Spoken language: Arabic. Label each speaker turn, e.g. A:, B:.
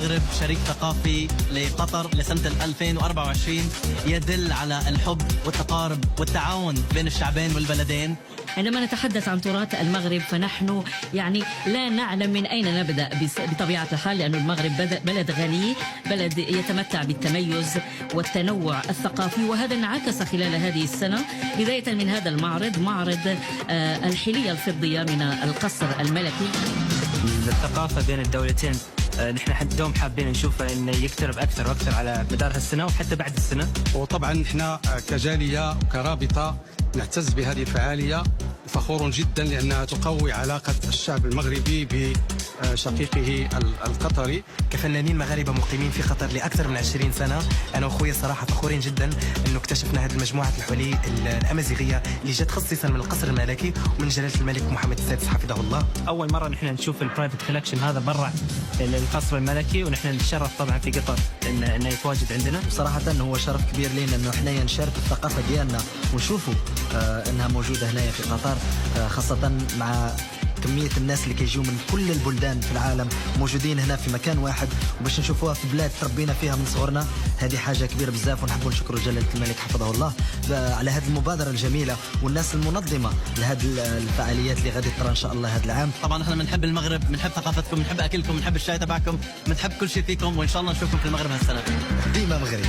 A: المغرب شريك ثقافي لقطر لسنة 2024 يدل على الحب والتقارب والتعاون بين الشعبين والبلدين.
B: عندما نتحدث عن تراث المغرب فنحن يعني لا نعلم من أين نبدأ بطبيعة الحال، لأن المغرب بلد غني، بلد يتمتع بالتميز والتنوع الثقافي، وهذا انعكس خلال هذه السنة بداية من هذا المعرض، معرض الحلية الفضية من القصر الملكي.
C: الثقافة بين الدولتين نحن دوم حابين نشوفه انه يقترب اكثر واكثر على مدار هالسنه وحتى بعد السنه.
D: وطبعا نحن كجاليه وكرابطه نعتز بهذه الفعاليه، فخور جدا لانها تقوي علاقه الشعب المغربي بشقيقه القطري.
E: كفنانين مغاربه مقيمين في قطر لاكثر من 20 سنه، انا واخويا الصراحه فخورين جدا انه اكتشفنا هذه المجموعه الحلي الامازيغيه اللي جت خصيصا من القصر الملكي ومن جلاله الملك محمد السادس حفظه الله.
C: اول مره نحن نشوف البرايفت كولكشن هذا برا القصر الملكي، ونحن نتشرف طبعا في قطر انه يتواجد عندنا.
F: صراحه هو شرف كبير لنا انه احنا نشارك الثقافه ديالنا ونشوفوا انها موجوده هنا في قطر، خاصه مع كمية الناس اللي كيجيو من كل البلدان في العالم موجودين هنا في مكان واحد، وباش نشوفوها في بلاد تربينا فيها من صغرنا، هذه حاجة كبيرة بزاف، ونحب نشكر جلالة الملك حفظه الله على هذه المبادرة الجميلة والناس المنظمة لهذه الفعاليات اللي غادي ترى ان شاء الله هذا العام.
A: طبعا احنا بنحب المغرب، بنحب ثقافتكم، بنحب اكلكم، بنحب الشاي تبعكم، بنحب كل شيء فيكم، وان شاء الله نشوفكم في المغرب هالسنة.
F: ديما مغرب.